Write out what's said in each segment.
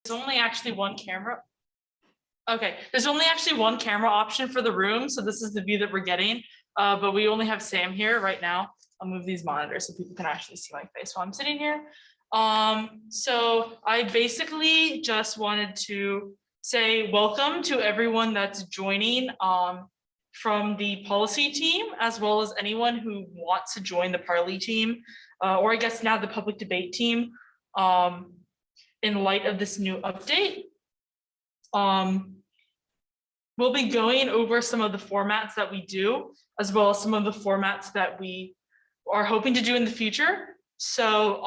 only actually one camera. Okay, there's only actually one camera option for the room, so this is the view that we're getting, but we only have Sam here right now. I'll move these monitors so people can actually see my face while I'm sitting here. So I basically just wanted to say welcome to everyone that's joining from the policy team, as well as anyone who wants to join the Parli team, or I guess now the public debate team, in light of this new update. We'll be going over some of the formats that we do, as well as some of the formats that we are hoping to do in the future. So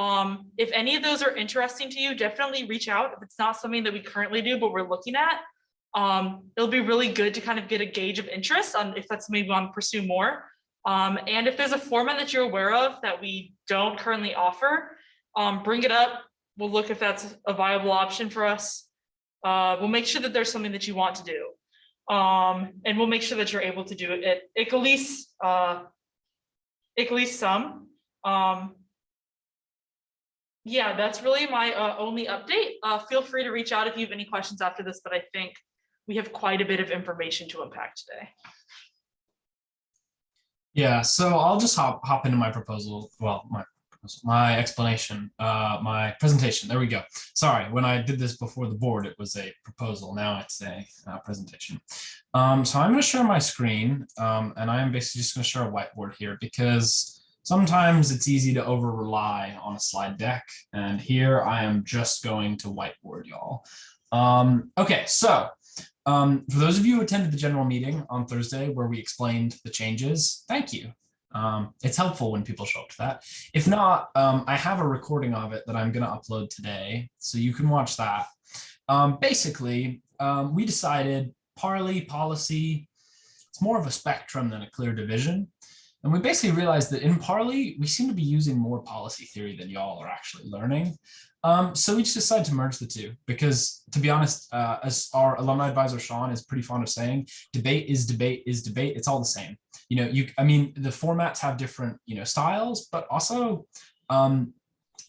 if any of those are interesting to you, definitely reach out. If it's not something that we currently do, but we're looking at, it'll be really good to kind of get a gauge of interest on if that's something we want to pursue more. And if there's a format that you're aware of that we don't currently offer, bring it up. We'll look if that's a viable option for us. We'll make sure that there's something that you want to do. And we'll make sure that you're able to do it at least some. Yeah, that's really my only update. Feel free to reach out if you have any questions after this, but I think we have quite a bit of information to unpack today. Yeah, so I'll just hop into my proposal. Well, my explanation, my presentation. There we go. Sorry, when I did this before the board, it was a proposal. Now it's a presentation. So I'm going to share my screen, and I am basically just going to share a whiteboard here because sometimes it's easy to over rely on a slide deck. And here I am just going to whiteboard y'all. Okay, so for those of you who attended the general meeting on Thursday where we explained the changes, thank you. It's helpful when people show up to that. If not, I have a recording of it that I'm going to upload today, so you can watch that. Basically, we decided Parli policy, it's more of a spectrum than a clear division. And we basically realized that in Parli, we seem to be using more policy theory than y'all are actually learning. So we just decided to merge the two because, to be honest, as our alumni advisor, Sean, is pretty fond of saying, debate is debate is debate. It's all the same. You know, I mean, the formats have different, styles, but also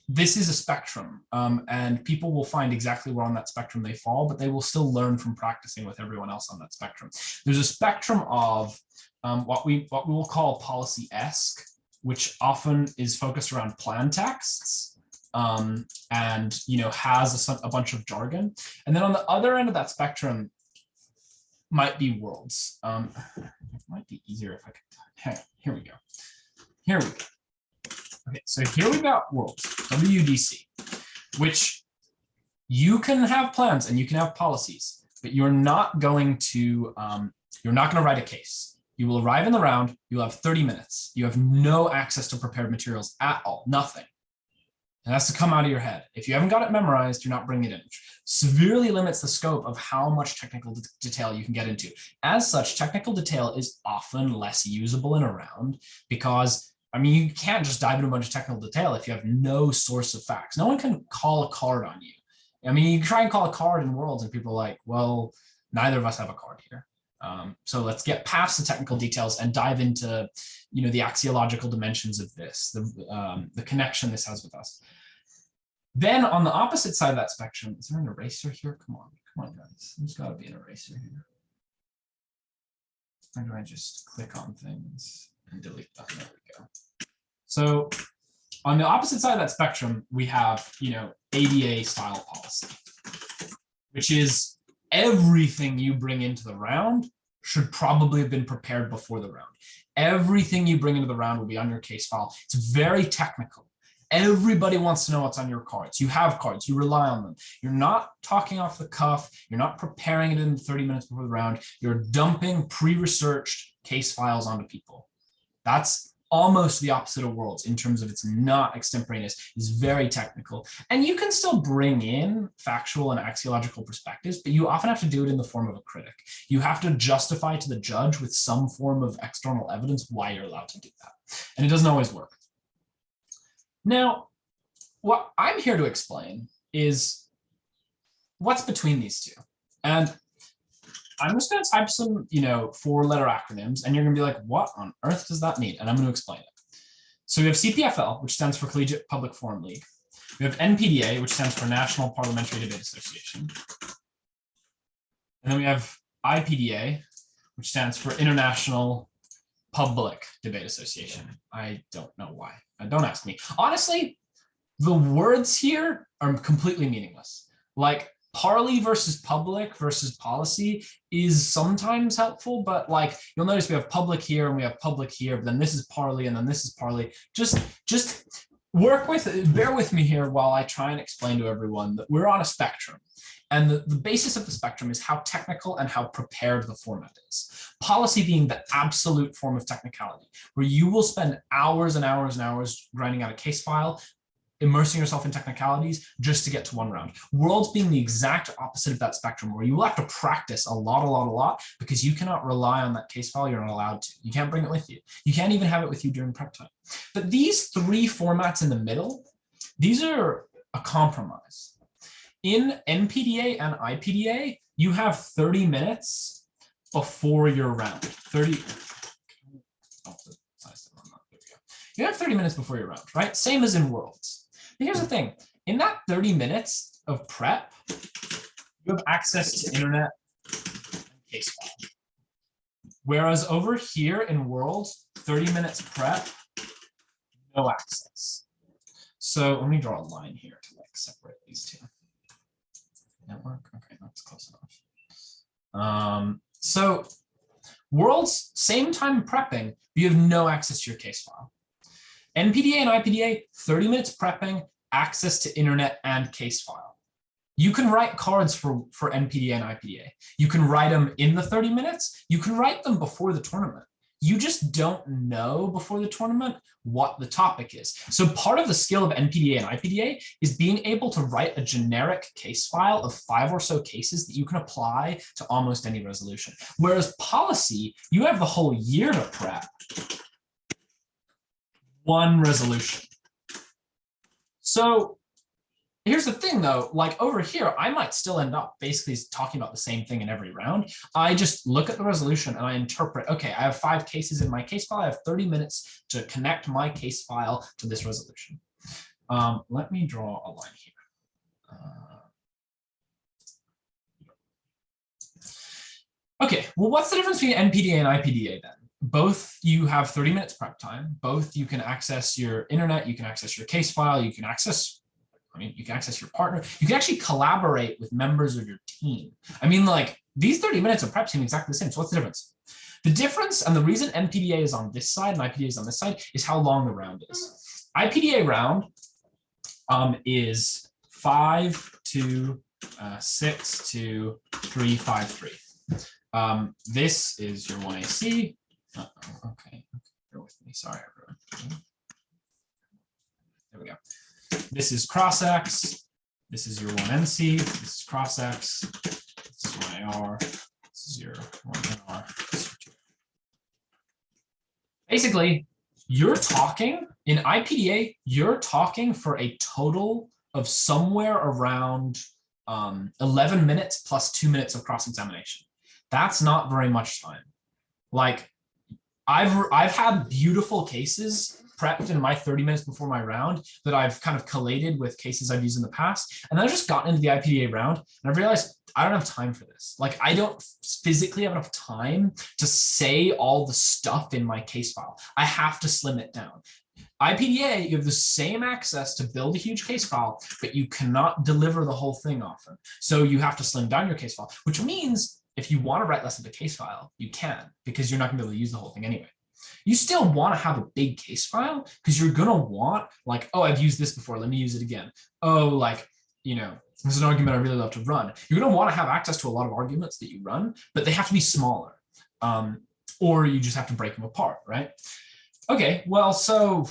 this is a spectrum, and people will find exactly where on that spectrum they fall, but they will still learn from practicing with everyone else on that spectrum. There's a spectrum of what we will call policy-esque, which often is focused around plan texts, and has a bunch of jargon. And then on the other end of that spectrum might be worlds. It might be easier if I could. Hey, here we go. Here we go. Okay, so here we got worlds, WDC, which you can have plans and you can have policies, but you're not going to write a case. You will arrive in the round, you'll have 30 minutes. You have no access to prepared materials at all, nothing. It has to come out of your head. If you haven't got it memorized, you're not bringing it in, which severely limits the scope of how much technical detail you can get into. As such, technical detail is often less usable in a round because, I mean, you can't just dive into a bunch of technical detail if you have no source of facts. No one can call a card on you. I mean, you try and call a card in Worlds and people are like, well, neither of us have a card here. So let's get past the technical details and dive into, the axiological dimensions of this, the connection this has with us. Then on the opposite side of that spectrum, is there an eraser here? Come on, guys. There's got to be an eraser here. Or do I just click on things and delete them? There we go. So on the opposite side of that spectrum, we have, ADA style policy, which is everything you bring into the round should probably have been prepared before the round. Everything you bring into the round will be on your case file. It's very technical. Everybody wants to know what's on your cards. You have cards, you rely on them. You're not talking off the cuff. You're not preparing it in 30 minutes before the round. You're dumping pre-researched case files onto people. That's almost the opposite of Worlds in terms of it's not extemporaneous, it's very technical. And you can still bring in factual and axiological perspectives, but you often have to do it in the form of a critic. You have to justify to the judge with some form of external evidence why you're allowed to do that. And it doesn't always work. Now, what I'm here to explain is what's between these two. And I'm just going to type some, 4-letter acronyms, and you're going to be like, what on earth does that mean? And I'm going to explain it. So we have CPFL, which stands for Collegiate Public Forum League. We have NPDA, which stands for National Parliamentary Debate Association. And then we have IPDA, which stands for International Public Debate Association. I don't know why. Don't ask me. Honestly, the words here are completely meaningless. Like Parli versus public versus policy is sometimes helpful, but like you'll notice we have public here and we have public here, but then this is Parli and then this is Parli. Just bear with me here while I try and explain to everyone that we're on a spectrum. And the basis of the spectrum is how technical and how prepared the format is. Policy being the absolute form of technicality, where you will spend hours and hours and hours grinding out a case file, immersing yourself in technicalities just to get to one round. Worlds being the exact opposite of that spectrum, where you will have to practice a lot, because you cannot rely on that case file. You're not allowed to. You can't bring it with you. You can't even have it with you during prep time. But these three formats in the middle, these are a compromise. In NPDA and IPDA, you have 30 minutes before your round. 30. You have 30 minutes before your round, right? Same as in Worlds. But here's the thing. In that 30 minutes of prep, you have access to internet and case file. Whereas over here in Worlds, 30 minutes prep, no access. So let me draw a line here to like separate these two. Network, okay, that's close enough. So Worlds, same time prepping, but you have no access to your case file. NPDA and IPDA, 30 minutes prepping, access to internet and case file. You can write cards for NPDA and IPDA. You can write them in the 30 minutes. You can write them before the tournament. You just don't know before the tournament what the topic is. So part of the skill of NPDA and IPDA is being able to write a generic case file of 5 or so cases that you can apply to almost any resolution. Whereas policy, you have the whole year to prep one resolution. So here's the thing though, like over here, I might still end up basically talking about the same thing in every round. I just look at the resolution and I interpret, okay, I have 5 cases in my case file. I have 30 minutes to connect my case file to this resolution. Let me draw a line here. Okay, well, what's the difference between NPDA and IPDA then? Both you have 30 minutes prep time. Both you can access your internet, you can access your case file, you can access your partner. You can actually collaborate with members of your team. I mean, like these 30 minutes of prep seem exactly the same. So what's the difference? The difference, and the reason NPDA is on this side and IPDA is on this side, is how long the round is. IPDA round is 5 to 6 to 3, 5, 3. This is your 1AC. Okay, bear with me. Sorry, everyone. There we go. This is cross X. This is your 1NC. This is cross X. This is 1AR. This is your 1NR. Basically, you're talking in IPDA, you're talking for a total of somewhere around 11 minutes plus 2 minutes of cross-examination. That's not very much time. Like, I've had beautiful cases prepped in my 30 minutes before my round that I've kind of collated with cases I've used in the past. And I've just gotten into the IPDA round and I've realized I don't have time for this. Like I don't physically have enough time to say all the stuff in my case file. I have to slim it down. IPDA, you have the same access to build a huge case file, but you cannot deliver the whole thing often. So you have to slim down your case file, which means if you want to write less of a case file, you can, because you're not going to be able to use the whole thing anyway. You still want to have a big case file because you're going to want like, oh, I've used this before. Let me use it again. Oh, like, you know, this is an argument I really love to run. You're going to want to have access to a lot of arguments that you run, but they have to be smaller or you just have to break them apart, right? Okay, well, so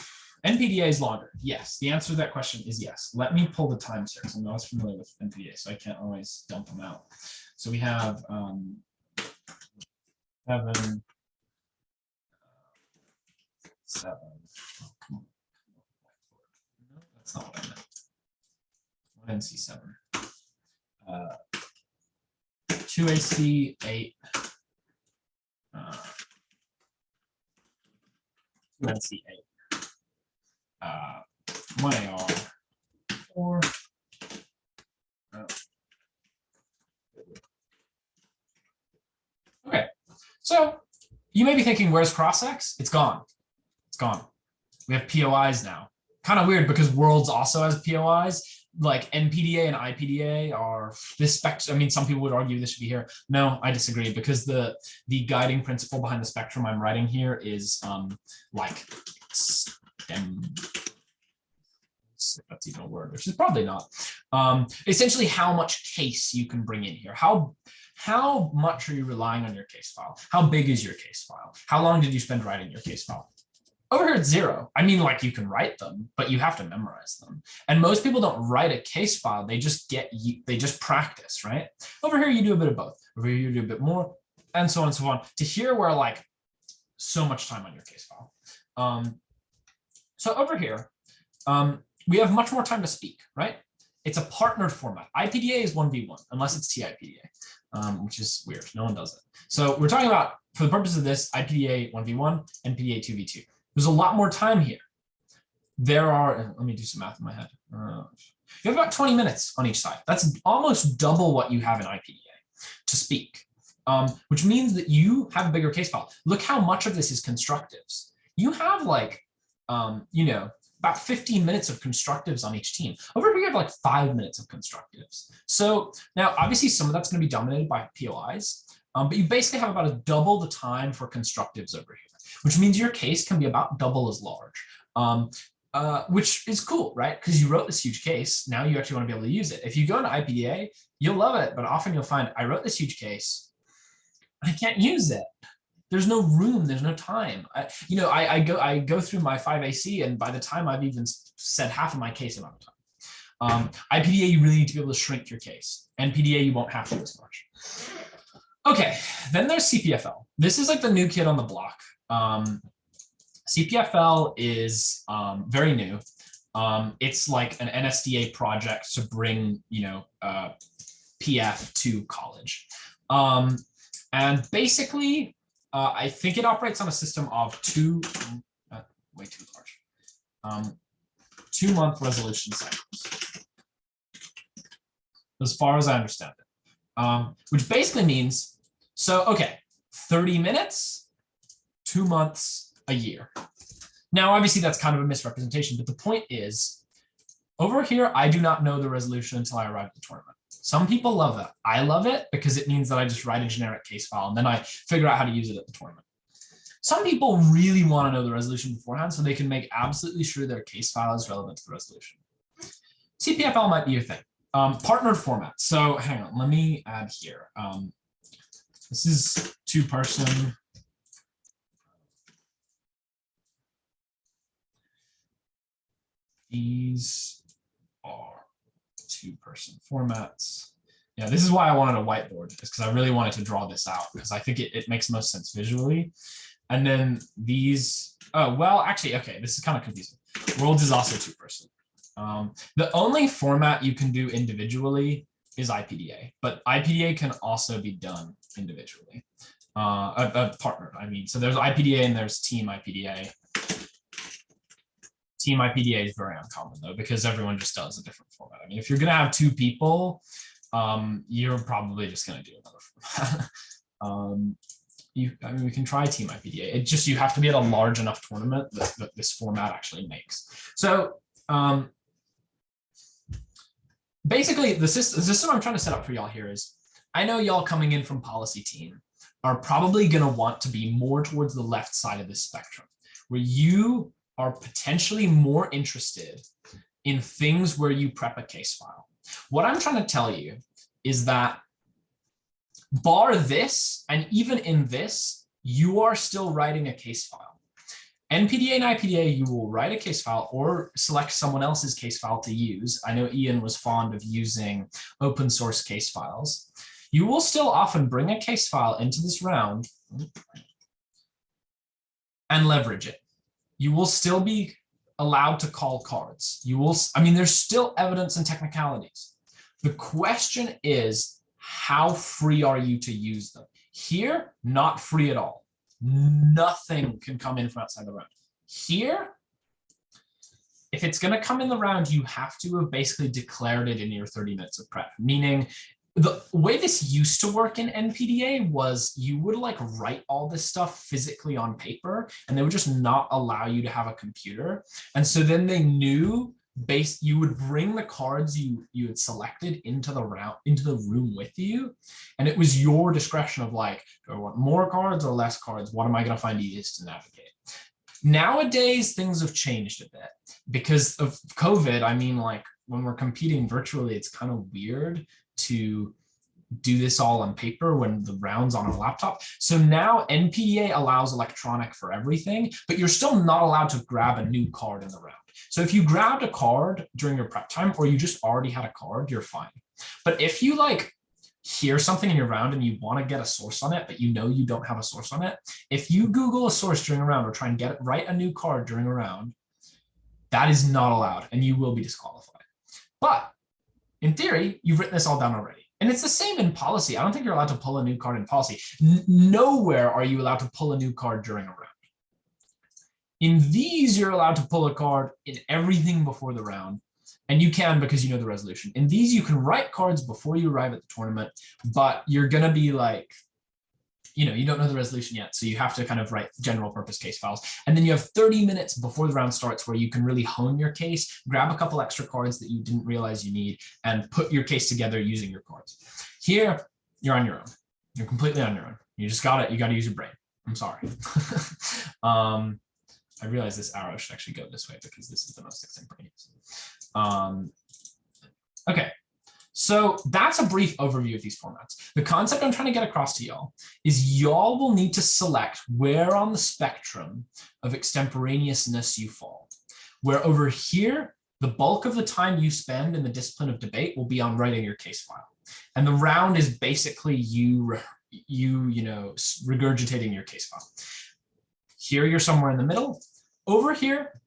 NPDA is longer. Yes, the answer to that question is yes. Let me pull the times here because I'm not as familiar with NPDA, so I can't always dump them out. So we have 7, 7. Oh, come on. No, that's not what I meant. 1NC7. 2AC 8. 2NC 8. 1AR 4. Oh. Okay, so you may be thinking, where's cross-ex? It's gone. It's gone. We have POIs now. Kind of weird because Worlds also has POIs. Like NPDA and IPDA are this spectrum. I mean, some people would argue this should be here. No, I disagree because the guiding principle behind the spectrum I'm writing here is like STEM. If that's even a word, which is probably not. Essentially, how much case you can bring in here. How much are you relying on your case file? How big is your case file? How long did you spend writing your case file? Over here, it's 0. I mean, like you can write them, but you have to memorize them. And most people don't write a case file. They just practice, right? Over here, you do a bit of both. Over here, you do a bit more, and so on and so on. To here, we're like so much time on your case file. So over here, we have much more time to speak, right? It's a partnered format. IPDA is 1v1, unless it's TIPDA, which is weird. No one does it. So we're talking about, for the purpose of this, IPDA 1v1, NPDA 2v2. There's a lot more time here. There are, let me do some math in my head. You have about 20 minutes on each side. That's almost double what you have in IPDA to speak, which means that you have a bigger case file. Look how much of this is constructives. You have like, you know, about 15 minutes of constructives on each team. Over here, you have like 5 minutes of constructives. So now, obviously, some of that's going to be dominated by POIs, but you basically have about double the time for constructives over here, which means your case can be about double as large, which is cool, right? Because you wrote this huge case. Now you actually want to be able to use it. If you go into IPDA, you'll love it, but often you'll find I wrote this huge case. I can't use it. There's no room. There's no time. I go through my 5AC, and by the time I've even said half of my case amount of time. IPDA, you really need to be able to shrink your case. NPDA, you won't have to as much. Okay, then there's CPFL. This is like the new kid on the block. CPFL is very new. It's like an NSDA project to bring, PF to college. And basically, I think it operates on a system of way too large, 2-month resolution cycles, as far as I understand it, which basically means, so, okay, 30 minutes, 2 months, a year. Now, obviously, that's kind of a misrepresentation, but the point is, over here, I do not know the resolution until I arrive at the tournament. Some people love that. I love it because it means that I just write a generic case file and then I figure out how to use it at the tournament. Some people really want to know the resolution beforehand so they can make absolutely sure their case file is relevant to the resolution. CPFL might be your thing. Partnered format. So hang on, let me add here. This is 2-person. These are 2-person formats. Yeah, this is why I wanted a whiteboard, is because I really wanted to draw this out because I think it makes most sense visually. And then these, oh, well, actually, okay, this is kind of confusing. Worlds is also 2-person. The only format you can do individually is IPDA, but IPDA can also be done individually. Partnered, I mean. So there's IPDA and there's team IPDA. Team IPDA is very uncommon though, because everyone just does a different format. I mean, if you're gonna have 2 people, you're probably just gonna do another format. I mean, we can try team IPDA. It just, you have to be at a large enough tournament that this format actually makes. So basically, the system I'm trying to set up for y'all here is, I know y'all coming in from policy team are probably gonna want to be more towards the left side of this spectrum, where you are potentially more interested in things where you prep a case file. What I'm trying to tell you is that bar this, and even in this, you are still writing a case file. NPDA and IPDA, you will write a case file or select someone else's case file to use. I know Ian was fond of using open source case files. You will still often bring a case file into this round and leverage it. You will still be allowed to call cards. You will, I mean, there's still evidence and technicalities. The question is, how free are you to use them? Here, not free at all. Nothing can come in from outside the round. Here, if it's going to come in the round, you have to have basically declared it in your 30 minutes of prep, meaning the way this used to work in NPDA was you would like write all this stuff physically on paper, and they would just not allow you to have a computer. And so then they knew you would bring the cards you had selected into the room with you, and it was your discretion of like, do I want more cards or less cards? What am I going to find easiest to navigate? Nowadays, things have changed a bit because of COVID. I mean, like when we're competing virtually, it's kind of weird to do this all on paper when the round's on a laptop. So now NPDA allows electronic for everything, but you're still not allowed to grab a new card in the round. So if you grabbed a card during your prep time, or you just already had a card, you're fine. But if you like hear something in your round and you want to get a source on it, but you know you don't have a source on it, if you Google a source during a round or try and write a new card during a round, that is not allowed and you will be disqualified. But in theory, you've written this all down already. And it's the same in policy. I don't think you're allowed to pull a new card in policy. Nowhere are you allowed to pull a new card during a round. In these, you're allowed to pull a card in everything before the round. And you can because you know the resolution. In these, you can write cards before you arrive at the tournament, but you're going to be like, you know, you don't know the resolution yet. So you have to kind of write general purpose case files. And then you have 30 minutes before the round starts where you can really hone your case, grab a couple extra cards that you didn't realize you need, and put your case together using your cards. Here, you're on your own. You're completely on your own. You just got it. You got to use your brain. I'm sorry. I realize this arrow should actually go this way because this is the most extemporaneous. Okay, so that's a brief overview of these formats. The concept I'm trying to get across to y'all is y'all will need to select where on the spectrum of extemporaneousness you fall. Where over here, the bulk of the time you spend in the discipline of debate will be on writing your case file. And the round is basically you know, regurgitating your case file. Here, you're somewhere in the middle. Over here,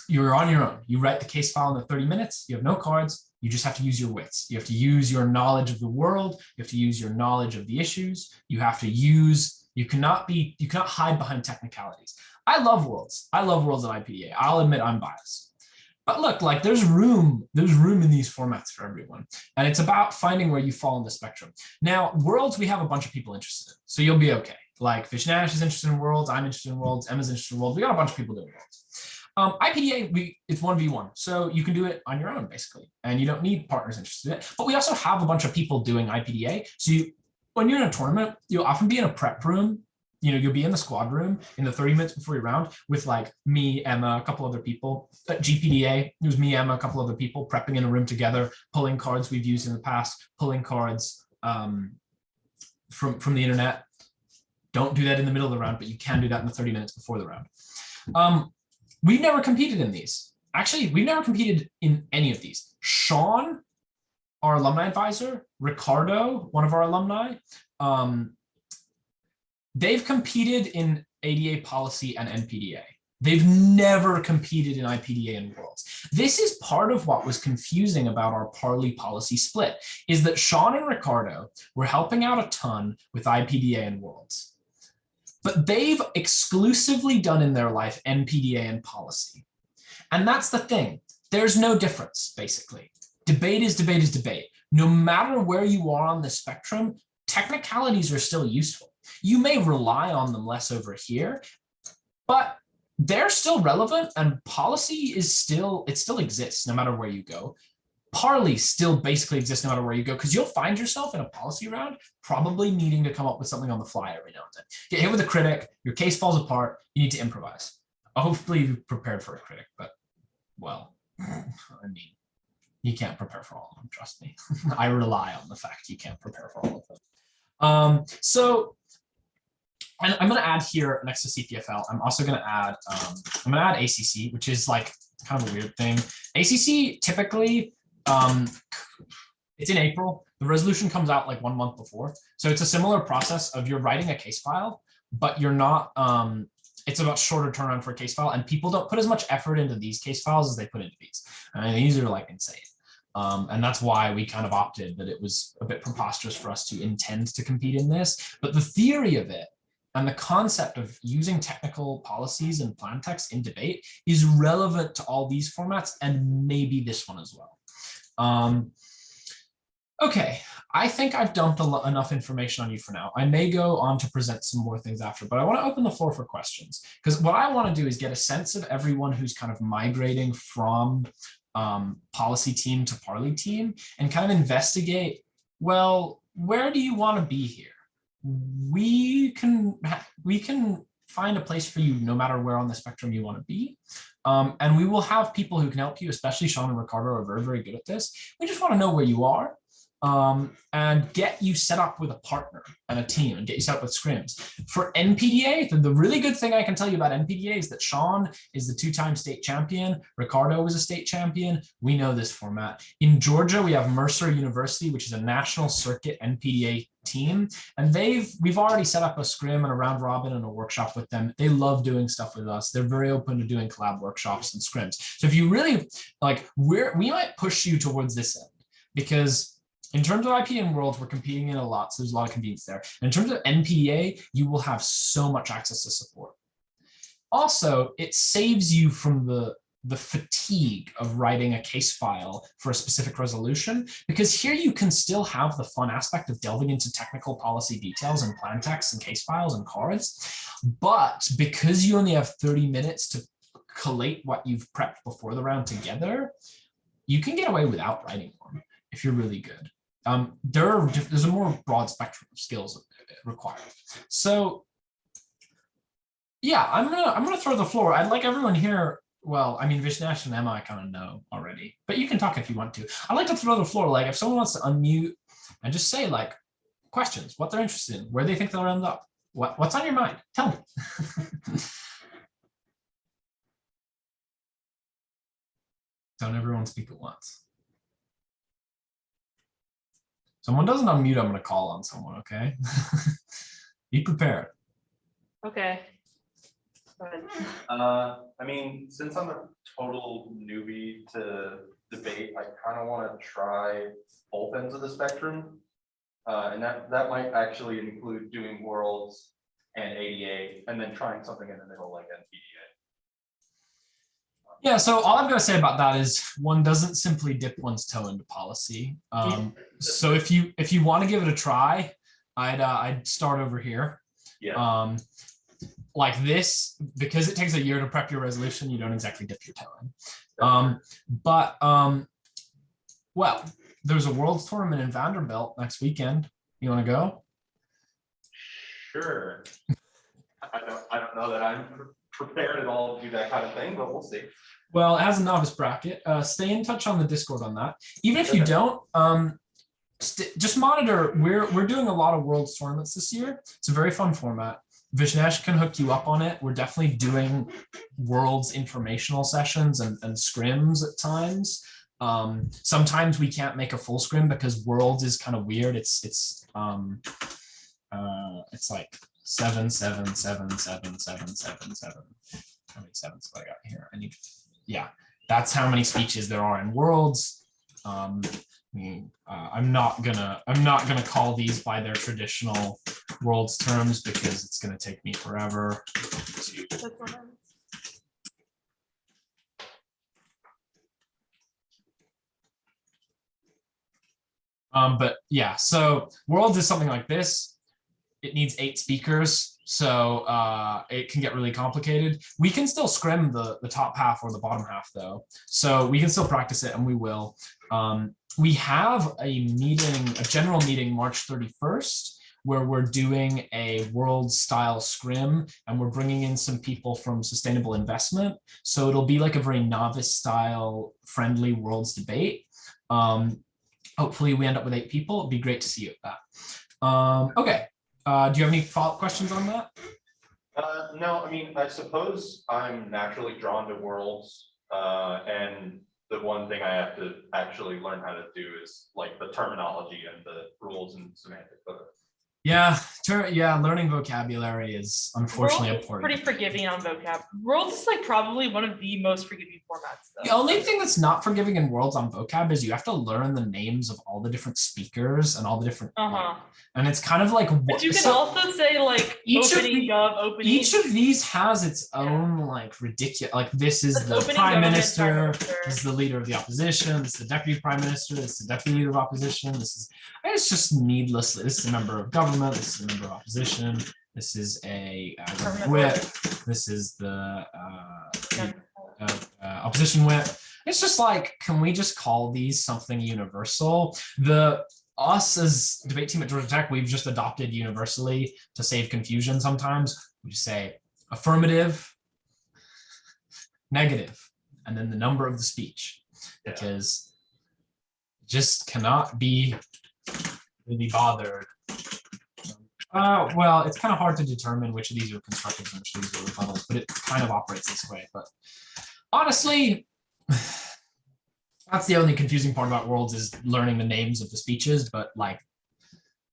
you're on your own. You write the case file in the 30 minutes. You have no cards. You just have to use your wits. You have to use your knowledge of the world. You have to use your knowledge of the issues. You have to use, you cannot hide behind technicalities. I love worlds. I love worlds at IPDA. I'll admit I'm biased. But look, like there's room in these formats for everyone. And it's about finding where you fall in the spectrum. Now, worlds, we have a bunch of people interested in. So you'll be okay. Like Fish Nash is interested in worlds. I'm interested in worlds. Emma's interested in worlds. We got a bunch of people doing worlds. IPDA, it's 1v1, so you can do it on your own, basically, and you don't need partners interested in it. But we also have a bunch of people doing IPDA. So when you're in a tournament, you'll often be in a prep room. You know, you'll be in the squad room in the 30 minutes before your round with like me, Emma, a couple other people. At GPDA, it was me, Emma, a couple other people prepping in a room together, pulling cards we've used in the past, pulling cards from the internet. Don't do that in the middle of the round, but you can do that in the 30 minutes before the round. We've never competed in these. Actually, we've never competed in any of these. Sean, our alumni advisor, Ricardo, one of our alumni, they've competed in ADA policy and NPDA. They've never competed in IPDA and worlds. This is part of what was confusing about our Parli policy split, is that Sean and Ricardo were helping out a ton with IPDA and worlds. But they've exclusively done in their life NPDA and policy. And that's the thing. There's no difference, basically. Debate is debate is debate. No matter where you are on the spectrum, technicalities are still useful. You may rely on them less over here, but they're still relevant, and policy is still, it still exists no matter where you go. Parli still basically exists no matter where you go, because you'll find yourself in a policy round probably needing to come up with something on the fly every now and then. Get hit with a critic, your case falls apart, you need to improvise. Hopefully you've prepared for a critic, but well, I mean, you can't prepare for all of them, trust me. I rely on the fact you can't prepare for all of them. And I'm going to add here next to CPFL, I'm also going to add, ACC, which is like kind of a weird thing. ACC typically, it's in April. The resolution comes out like 1 month before. So it's a similar process of you're writing a case file, but you're not, it's a much shorter turnaround for a case file, and people don't put as much effort into these case files as they put into these. And these are like insane. And that's why we kind of opted that it was a bit preposterous for us to intend to compete in this. But the theory of it And the concept of using technical policies and plan text in debate is relevant to all these formats and maybe this one as well. Okay, I think I've dumped enough information on you for now. I may go on to present some more things after, but I want to open the floor for questions, because what I want to do is get a sense of everyone who's kind of migrating from policy team to Parli team and kind of investigate, well, where do you want to be here? We can find a place for you no matter where on the spectrum you want to be. And we will have people who can help you, especially Sean and Ricardo are very, very good at this. We just want to know where you are. And get you set up with a partner and a team and get you set up with scrims. For NPDA, the really good thing I can tell you about NPDA is that Sean is the 2-time state champion. Ricardo was a state champion. We know this format. In Georgia, we have Mercer University, which is a national circuit NPDA team. And we've already set up a scrim and a round robin and a workshop with them. They love doing stuff with us. They're very open to doing collab workshops and scrims. So if you really like, we might push you towards this end, because in terms of IP and Worlds, we're competing in a lot, so there's a lot of convenience there. And in terms of NPDA, you will have so much access to support. Also, it saves you from the fatigue of writing a case file for a specific resolution, because here you can still have the fun aspect of delving into technical policy details and plan texts and case files and cards. But because you only have 30 minutes to collate what you've prepped before the round together, you can get away without writing one if you're really good. There's a more broad spectrum of skills required. So yeah, I'm gonna throw the floor. I'd like everyone here. Well, I mean, Vishnesh and Emma, I kind of know already, but you can talk if you want to. I'd like to throw the floor. Like, if someone wants to unmute and just say like questions, what they're interested in, where they think they'll end up, what's on your mind, tell me. Don't everyone speak at once. Someone doesn't unmute, I'm going to call on someone, okay? Be prepared. Okay. Go ahead. I mean, since I'm a total newbie to debate, I kind of want to try both ends of the spectrum. And that might actually include doing Worlds and ADA, and then trying something in the middle like NPDA. Yeah, so all I'm going to say about that is one doesn't simply dip one's toe into policy. So if you want to give it a try, I'd start over here. Yeah. Like this, because it takes a year to prep your resolution, you don't exactly dip your toe in. Well, there's a Worlds tournament in Vanderbilt next weekend. You want to go? Sure. I don't know that I'm prepared at all to do that kind of thing, but we'll see. Well, it has a novice bracket. Stay in touch on the Discord on that. Even if you don't, just monitor. We're doing a lot of Worlds tournaments this year. It's a very fun format. Vishnesh can hook you up on it. We're definitely doing Worlds informational sessions and scrims at times. Sometimes we can't make a full scrim because Worlds is kind of weird. It's like 7, 7, 7, 7, 7, 7, 7. How many sevens have I got here? Yeah, that's how many speeches there are in Worlds. I'm not gonna call these by their traditional Worlds terms because it's gonna take me forever. But yeah, so Worlds is something like this. It needs 8 speakers, so it can get really complicated. We can still scrim the top half or the bottom half though, so we can still practice it, and we will. We have a general meeting March 31st, where we're doing a World style scrim, and we're bringing in some people from sustainable investment. So it'll be like a very novice style friendly Worlds debate. Hopefully we end up with 8 people. It'd be great to see you at that. Okay. Do you have any follow-up questions on that? No, I mean, I suppose I'm naturally drawn to Worlds, and the one thing I have to actually learn how to do is like the terminology and the rules and semantics of it. Yeah, learning vocabulary is unfortunately World is important. pretty forgiving on vocab. World is like probably one of the most forgiving formats The though. only thing that's not forgiving in Worlds on vocab is you have to learn the names of all the different speakers and all the different, and it's kind of like But you can also say like opening gov, opening. Each of these has its own like ridiculous, like this is the prime minister, this is the leader of the opposition, this is the deputy prime minister, this is the deputy leader of opposition, this is, it's just needlessly, this is a member of government, this is a member of opposition, this is a whip, this is the opposition whip. It's just like, can we just call these something universal? Us as debate team at Georgia Tech, we've just adopted universally to save confusion sometimes. We just say affirmative, negative, and then the number of the speech, because just cannot be really bothered. Well, it's kind of hard to determine which of these are constructives and which of these are rebuttals, but it kind of operates this way. But honestly, that's the only confusing part about Worlds, is learning the names of the speeches, but like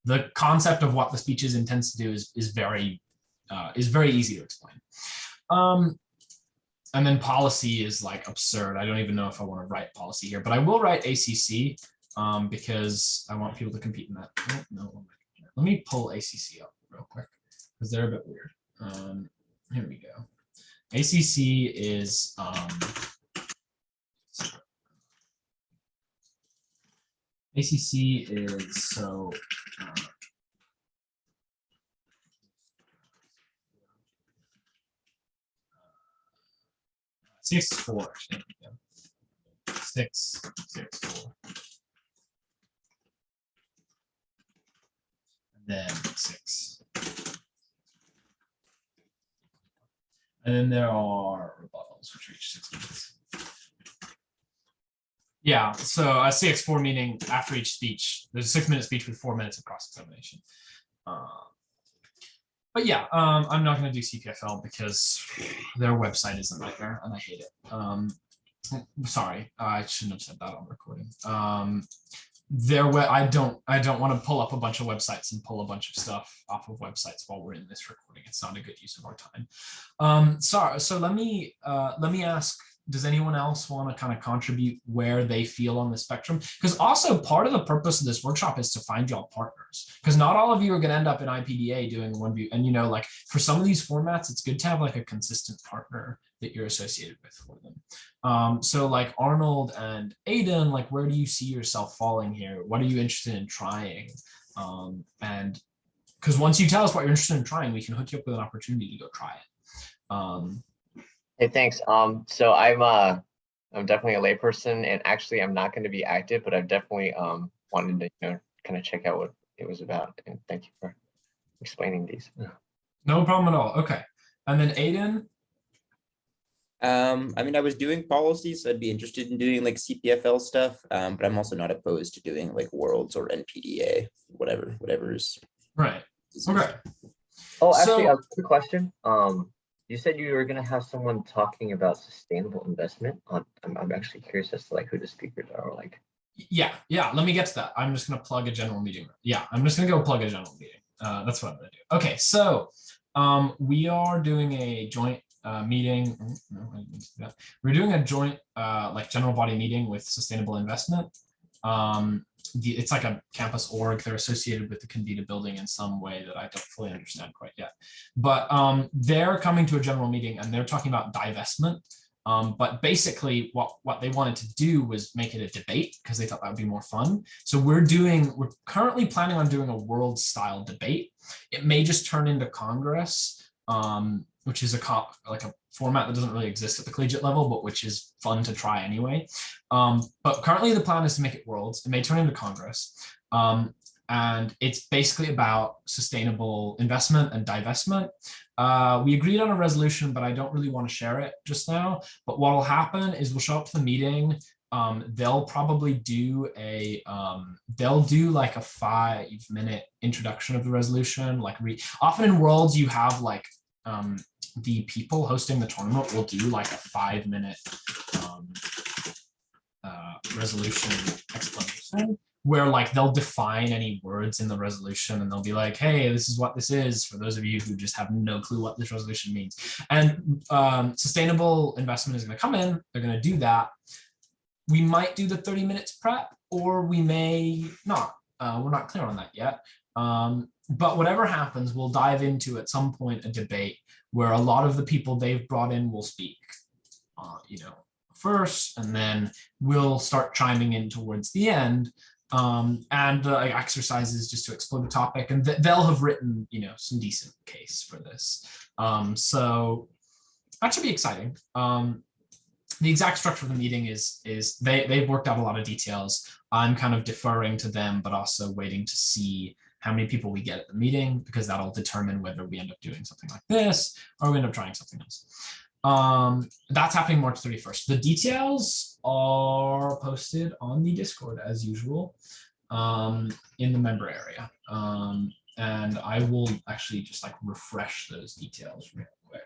the concept of what the speeches intends to do is very easy to explain. And then policy is like absurd. I don't even know if I want to write policy here, but I will write ACC because I want people to compete in that. Oh, no, let me pull ACC up real quick because they're a bit weird. Here we go. ACC is so six four. 6 6 4. And then 6. And then there are rebuttals, which reach 6 minutes. Yeah, so a CX4 meaning after each speech, there's a 6-minute speech with 4 minutes of cross-examination. But yeah, I'm not going to do CPFL because their website is a nightmare and I hate it. Sorry, I shouldn't have said that on recording. I don't want to pull up a bunch of websites and pull a bunch of stuff off of websites while we're in this recording. It's not a good use of our time. Sorry, so let me ask, does anyone else want to kind of contribute where they feel on the spectrum? Because also part of the purpose of this workshop is to find y'all partners, because not all of you are going to end up in IPDA doing one view. And, you know, like for some of these formats, it's good to have like a consistent partner that you're associated with for them. So like Arnold and Aiden, like where do you see yourself falling here? What are you interested in trying? And because once you tell us what you're interested in trying, we can hook you up with an opportunity to go try it. Hey, thanks. So I'm definitely a layperson, and actually I'm not going to be active, but I've definitely wanted to, you know, kind of check out what it was about. And thank you for explaining these. No problem at all. Okay, and then Aiden. I mean, I was doing policy, so I'd be interested in doing like CPFL stuff, but I'm also not opposed to doing like Worlds or NPDA, whatever is right. Okay. Oh, actually, a quick question. You said you were going to have someone talking about sustainable investment. I'm actually curious as to like who the speakers are. Like, yeah. Let me get to that. I'm just going to plug a general meeting. Yeah, I'm just going to go plug a general meeting. That's what I'm going to do. Okay, so we are doing a joint meeting. No, I didn't do that. We're doing a joint like general body meeting with sustainable investment. It's like a campus org. They're associated with the Convita building in some way that I don't fully understand quite yet. But they're coming to a general meeting and they're talking about divestment. But basically what they wanted to do was make it a debate because they thought that would be more fun. So we're currently planning on doing a world style debate. It may just turn into Congress, which is like a format that doesn't really exist at the collegiate level, but which is fun to try anyway. But currently the plan is to make it Worlds. It may turn into Congress. And it's basically about sustainable investment and divestment. We agreed on a resolution, but I don't really want to share it just now. But what will happen is we'll show up to the meeting. They'll probably do like a 5-minute introduction of the resolution. Like often in Worlds, you have like the people hosting the tournament will do like a 5-minute resolution explanation. where like they'll define any words in the resolution and they'll be like, hey, this is what this is, for those of you who just have no clue what this resolution means. And sustainable investment is going to come in, they're going to do that. We might do the 30 minutes prep, or we may not. We're not clear on that yet. But whatever happens, we'll dive into at some point a debate where a lot of the people they've brought in will speak, first, and then we'll start chiming in towards the end. Exercises just to explore the topic, and they'll have written, some decent case for this. So that should be exciting. The exact structure of the meeting is they've worked out a lot of details. I'm kind of deferring to them, but also waiting to see how many people we get at the meeting, because that'll determine whether we end up doing something like this or we end up trying something else. That's happening March 31st. The details are posted on the Discord as usual, in the member area. And I will actually just like refresh those details real quick.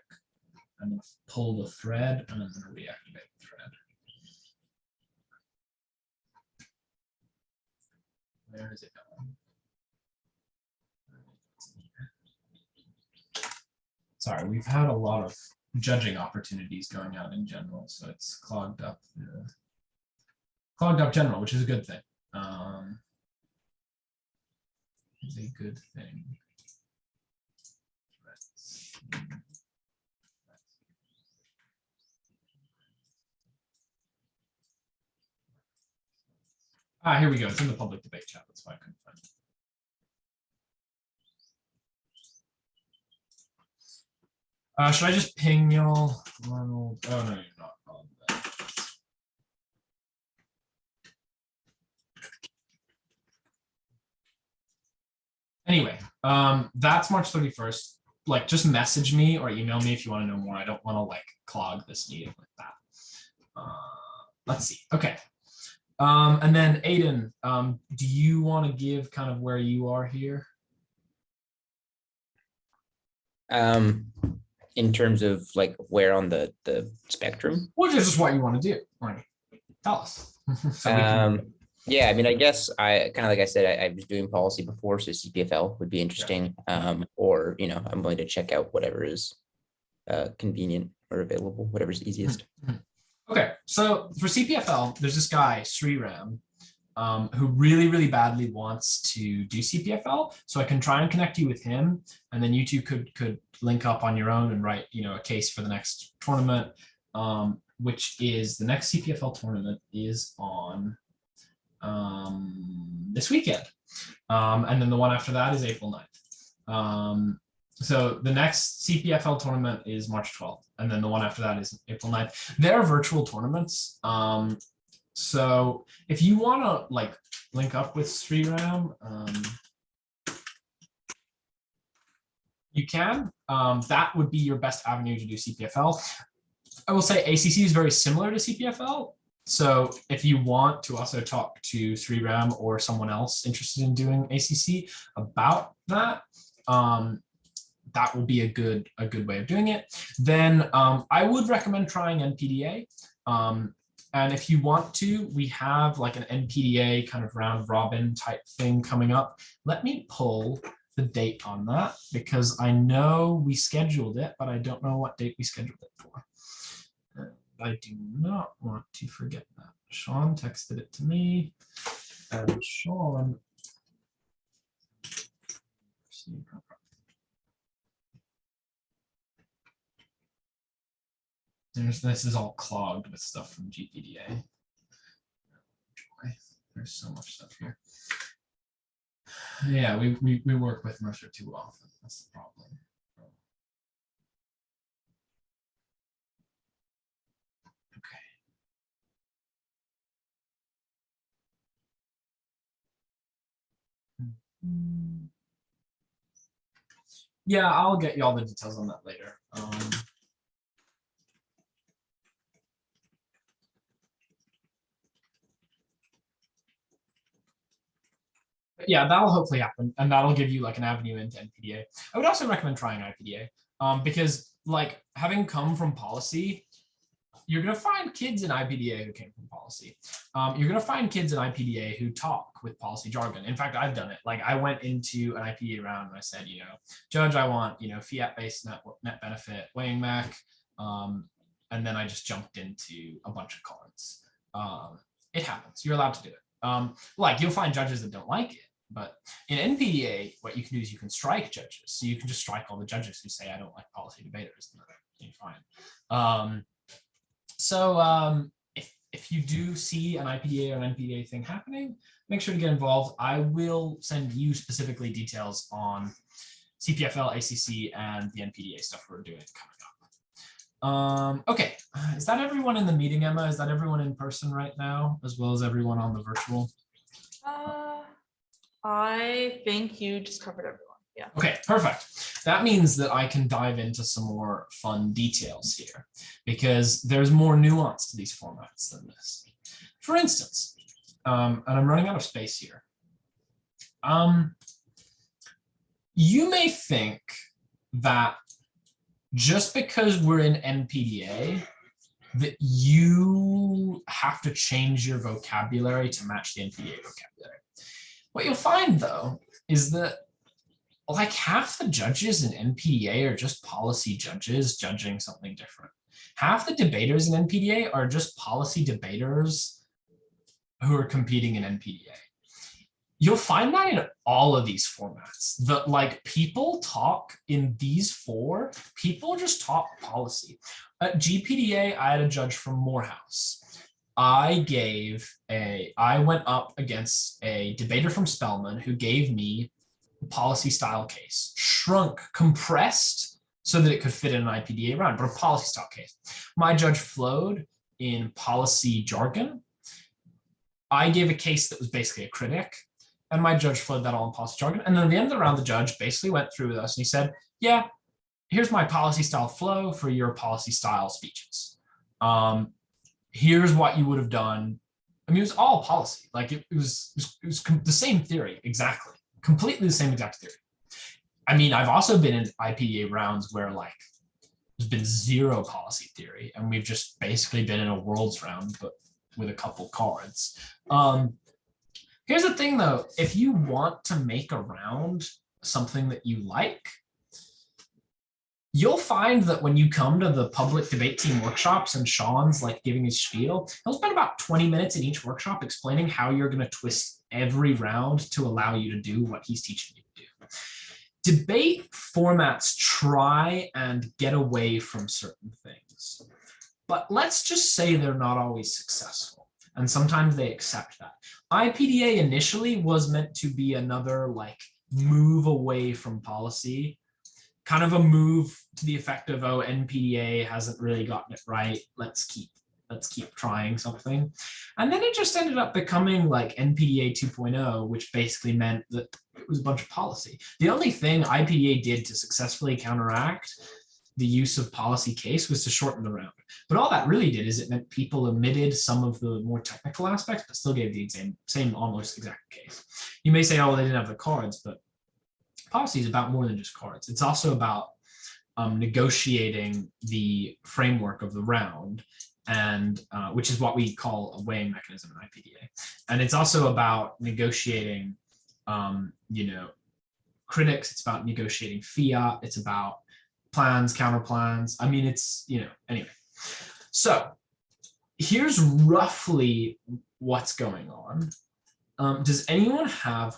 I'm going to pull the thread and I'm going to reactivate the thread. Where is it going? Sorry, we've had a lot of judging opportunities going out in general, so it's clogged up general, which is a good thing. Is a good thing. Here we go. It's in the public debate chat. That's why I couldn't find it. Should I just ping y'all? Ronald? Oh, no, you're not. Anyway, that's March 31st. Like, just message me or email me if you want to know more. I don't want to like clog this meeting with that. Let's see. Okay. And then Aiden, do you want to give kind of where you are here? In terms of like where on the spectrum? Which is just what you want to do. Like, tell us. So we can... Yeah, I mean, I guess I kind of like I said, I was doing policy before, so CPFL would be interesting. Or, I'm going to check out whatever is convenient or available, whatever's easiest. Okay, so for CPFL, there's this guy, Sriram, who really, really badly wants to do CPFL. So I can try and connect you with him, and then you two could link up on your own and write, a case for the next tournament, which is the next CPFL tournament is on this weekend. And then the one after that is April 9th. So the next CPFL tournament is March 12th, and then the one after that is April 9th. They're virtual tournaments. So if you want to like link up with Sriram, you can. That would be your best avenue to do CPFL. I will say ACC is very similar to CPFL. So if you want to also talk to Sriram or someone else interested in doing ACC about that, that will be a good way of doing it. Then I would recommend trying NPDA. And if you want to, we have like an NPDA kind of round robin type thing coming up. Let me pull the date on that, because I know we scheduled it, but I don't know what date we scheduled it for. I do not want to forget that. Sean texted it to me, and Sean. This is all clogged with stuff from GPDA. There's so much stuff here. Yeah, we work with Mercer too often. That's the problem. Yeah, I'll get you all the details on that later. Yeah, that'll hopefully happen, and that'll give you like an avenue into NPDA. I would also recommend trying IPDA, because like having come from policy, you're going to find kids in IPDA who came from policy. You're going to find kids in IPDA who talk with policy jargon. In fact, I've done it. Like I went into an IPDA round and I said, Judge, I want, fiat-based net benefit weighing mech. And then I just jumped into a bunch of cards. It happens. You're allowed to do it. Like you'll find judges that don't like it. But in NPDA, what you can do is you can strike judges. So you can just strike all the judges who say, I don't like policy debaters. And you're fine. If you do see an IPDA or an NPDA thing happening, make sure to get involved. I will send you specifically details on CPFL, ACC, and the NPDA stuff we're doing coming up. Okay, is that everyone in the meeting, Emma? Is that everyone in person right now, as well as everyone on the virtual? I think you just covered everyone. Yeah. Okay, perfect. That means that I can dive into some more fun details here because there's more nuance to these formats than this. For instance, and I'm running out of space here. You may think that just because we're in NPDA, that you have to change your vocabulary to match the NPDA vocabulary. What you'll find, though, is that like half the judges in NPDA are just policy judges judging something different. Half the debaters in NPDA are just policy debaters who are competing in NPDA. You'll find that in all of these formats, that like people talk in these four, people just talk policy. At GPDA, I had a judge from Morehouse. I went up against a debater from Spelman who gave me a policy style case, shrunk, compressed so that it could fit in an IPDA round, but a policy style case. My judge flowed in policy jargon. I gave a case that was basically a critic, and my judge flowed that all in policy jargon. And then at the end of the round, the judge basically went through with us and he said, yeah, here's my policy style flow for your policy style speeches. Here's what you would have done. I mean, it was all policy. Like it was the same theory, exactly. Completely the same exact theory. I mean, I've also been in IPDA rounds where like there's been zero policy theory and we've just basically been in a worlds round, but with a couple cards. Here's the thing though, if you want to make a round something that you like, you'll find that when you come to the public debate team workshops and Sean's like giving his spiel, he'll spend about 20 minutes in each workshop explaining how you're going to twist every round to allow you to do what he's teaching you to do. Debate formats try and get away from certain things, but let's just say they're not always successful. And sometimes they accept that. IPDA initially was meant to be another like move away from policy, kind of a move to the effect of, oh, NPDA hasn't really gotten it right. Let's keep trying something. And then it just ended up becoming like NPDA 2.0, which basically meant that it was a bunch of policy. The only thing IPDA did to successfully counteract the use of policy case was to shorten the round. But all that really did is it meant people omitted some of the more technical aspects, but still gave the same almost exact case. You may say, oh, they didn't have the cards, but policy is about more than just cards. It's also about negotiating the framework of the round, and which is what we call a weighing mechanism in IPDA. And it's also about negotiating, critics. It's about negotiating fiat. It's about plans, counter plans. I mean, it's, anyway. So here's roughly what's going on. Does anyone have,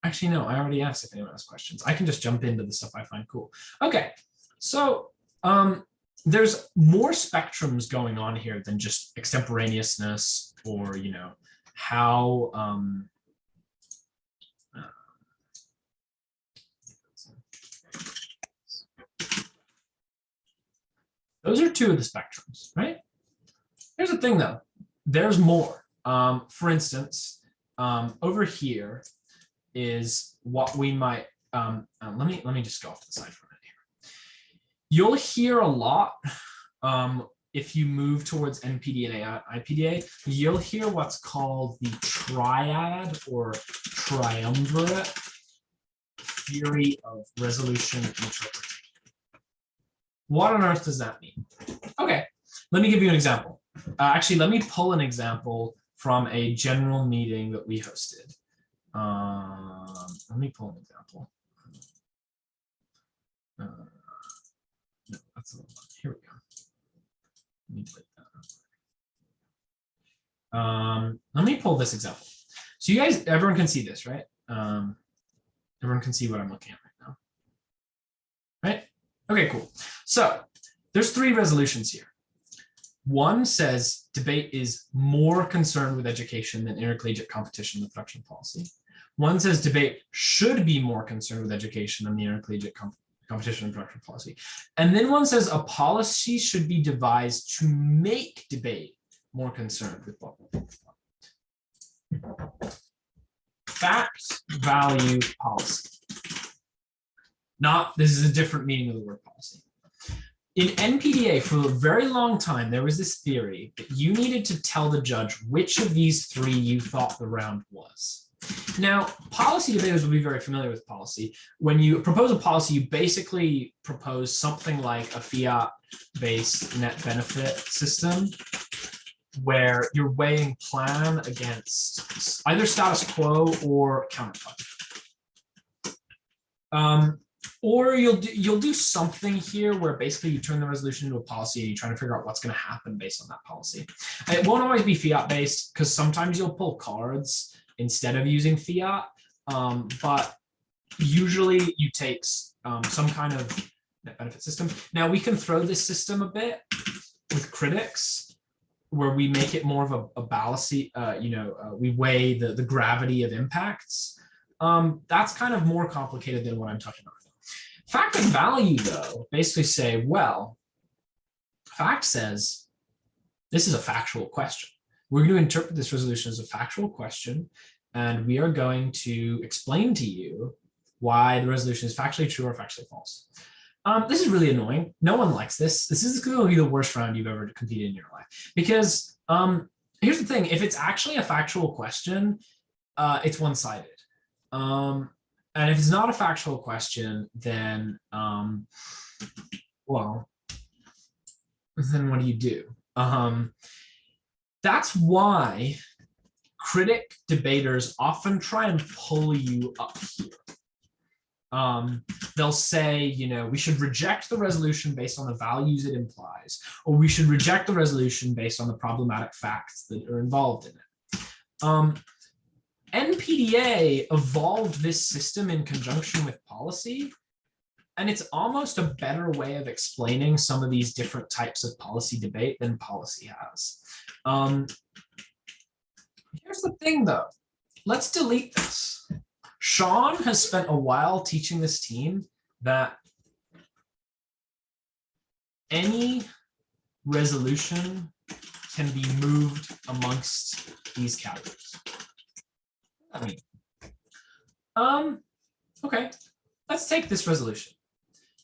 actually, no, I already asked if anyone has questions. I can just jump into the stuff I find cool. Okay, so there's more spectrums going on here than just extemporaneousness or, how, those are two of the spectrums, right? Here's the thing though, there's more. For instance, over here is what we might, let me just go off to the side for a minute here. You'll hear a lot, if you move towards NPDA and IPDA, you'll hear what's called the triad or triumvirate theory of resolution interpretation. What on earth does that mean? Okay, Let me give you an example. Actually, let me pull an example from a general meeting that we hosted. Let me pull an example. No, that's the wrong one. Here we go. Let me delete that. Let me pull this example. So you guys, everyone can see this, right? Everyone can see what I'm looking at right now. Right? Okay, cool. So there's 3 resolutions here. One says debate is more concerned with education than intercollegiate competition and production policy. One says debate should be more concerned with education than the intercollegiate competition and production policy. And then one says a policy should be devised to make debate more concerned with blah, blah, blah. Fact, value, policy. This is a different meaning of the word policy. In NPDA, for a very long time, there was this theory that you needed to tell the judge which of these 3 you thought the round was. Now, policy debaters will be very familiar with policy. When you propose a policy, you basically propose something like a fiat-based net benefit system, where you're weighing plan against either status quo or counterpart. Or you'll do something here where basically you turn the resolution into a policy and you're trying to figure out what's going to happen based on that policy. And it won't always be fiat based, because sometimes you'll pull cards instead of using fiat. But usually you take some kind of net benefit system. Now we can throw this system a bit with critics, where we make it more of a fallacy. We weigh the gravity of impacts. That's kind of more complicated than what I'm talking about. Fact and value, though, basically say, well, fact says this is a factual question. We're going to interpret this resolution as a factual question, and we are going to explain to you why the resolution is factually true or factually false. This is really annoying. No one likes this. This is going to be the worst round you've ever competed in your life. Because here's the thing. If it's actually a factual question, it's one-sided. And if it's not a factual question, then, well, then what do you do? That's why critic debaters often try and pull you up here. They'll say, we should reject the resolution based on the values it implies, or we should reject the resolution based on the problematic facts that are involved in it. NPDA evolved this system in conjunction with policy, and it's almost a better way of explaining some of these different types of policy debate than policy has. Here's the thing, though. Let's delete this. Sean has spent a while teaching this team that any resolution can be moved amongst these categories. Okay, let's take this resolution.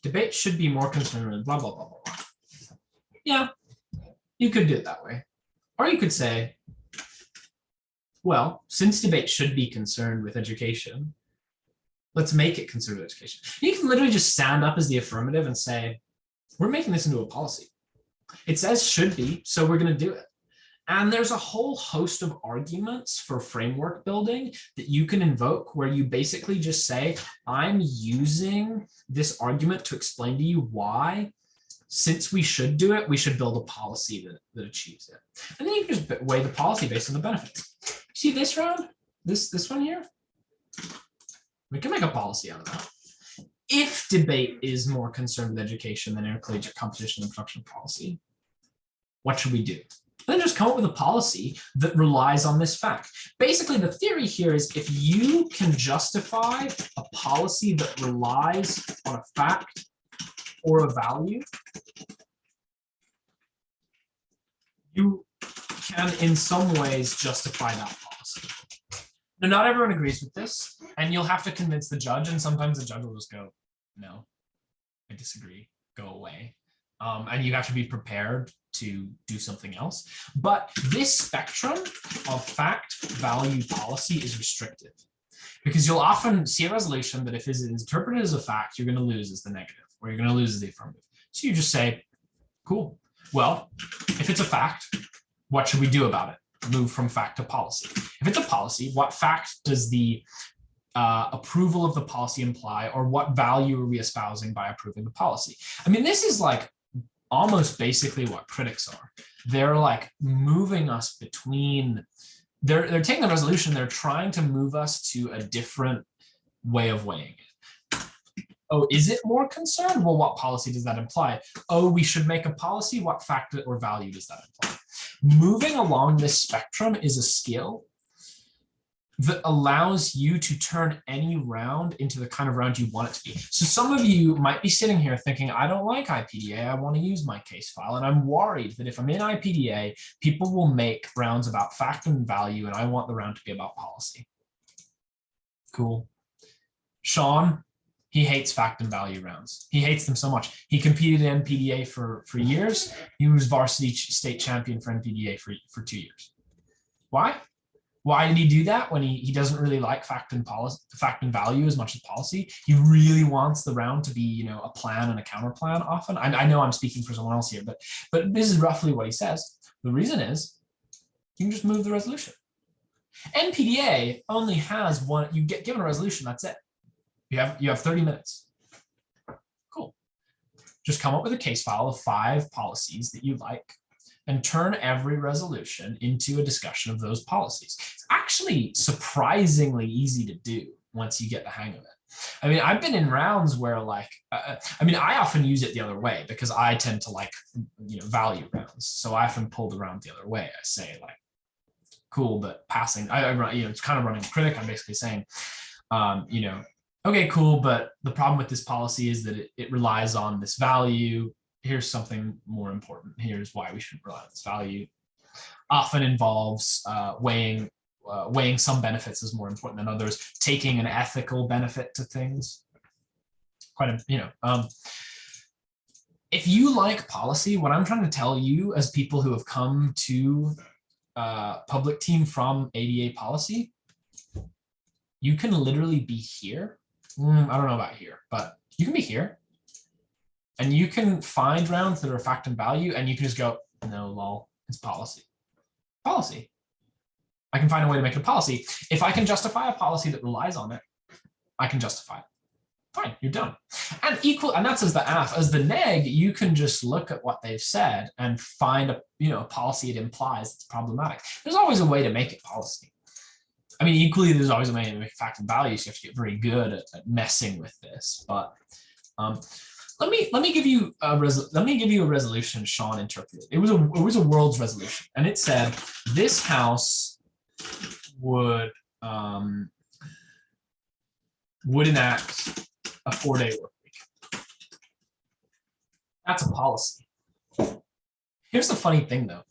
Debate should be more concerned with blah, blah, blah, blah, blah. Yeah, you could do it that way. Or you could say, well, since debate should be concerned with education, let's make it concerned with education. You can literally just stand up as the affirmative and say, we're making this into a policy. It says should be, so we're going to do it. And there's a whole host of arguments for framework building that you can invoke, where you basically just say, I'm using this argument to explain to you why, since we should do it, we should build a policy that achieves it. And then you can just weigh the policy based on the benefits. See this round? This one here? We can make a policy out of that. If debate is more concerned with education than intercollegiate competition and production policy, what should we do? Then just come up with a policy that relies on this fact. Basically, the theory here is if you can justify a policy that relies on a fact or a value, you can in some ways justify that policy. Now, not everyone agrees with this, and you'll have to convince the judge, and sometimes the judge will just go, no, I disagree, go away. And you have to be prepared to do something else. But this spectrum of fact, value, policy is restrictive, because you'll often see a resolution that if it is interpreted as a fact, you're going to lose as the negative, or you're going to lose as the affirmative. So you just say, cool, Well, if it's a fact, what should we do about it? Move from fact to policy. If it's a policy, what fact does the approval of the policy imply, or what value are we espousing by approving the policy? I mean, this is like almost basically what critics are. They're like moving us between, they're taking the resolution, they're trying to move us to a different way of weighing it. Oh, is it more concerned? Well, what policy does that imply? Oh, we should make a policy. What fact or value does that imply? Moving along this spectrum is a skill that allows you to turn any round into the kind of round you want it to be. So some of you might be sitting here thinking, I don't like IPDA, I want to use my case file. And I'm worried that if I'm in IPDA, people will make rounds about fact and value, and I want the round to be about policy. Cool. Sean, he hates fact and value rounds. He hates them so much. He competed in NPDA for years. He was varsity state champion for NPDA for 2 years. Why? Why did he do that when he doesn't really like fact and value as much as policy? He really wants the round to be, you know, a plan and a counter plan often. I know I'm speaking for someone else here, but this is roughly what he says. The reason is you can just move the resolution. NPDA only has one, you get given a resolution, that's it. You have 30 minutes. Cool. Just come up with a case file of 5 policies that you like, and turn every resolution into a discussion of those policies. It's actually surprisingly easy to do once you get the hang of it. I mean, I've been in rounds where like, I mean, I often use it the other way because I tend to like, you know, value rounds. So I often pull the round the other way. I say like, cool, but passing, you know, it's kind of running a critic. I'm basically saying, you know, okay, cool, but the problem with this policy is that it relies on this value. Here's something more important. Here's why we should rely on this value. Often involves weighing some benefits as more important than others, taking an ethical benefit to things. Quite a, you know, if you like policy, what I'm trying to tell you as people who have come to public team from ADA policy, you can literally be here. I don't know about here, but you can be here. And you can find rounds that are fact and value, and you can just go, no, lol, it's policy. Policy. I can find a way to make it a policy. If I can justify a policy that relies on it, I can justify it. Fine, you're done. And that's as the AF. As the neg, you can just look at what they've said and find a, you know, a policy it implies that's problematic. There's always a way to make it policy. I mean, equally, there's always a way to make it fact and value, so you have to get very good at messing with this. But let me give you a resolution Sean interpreted. It was a world's resolution, and it said this house would enact a 4-day work week. That's a policy. Here's the funny thing, though.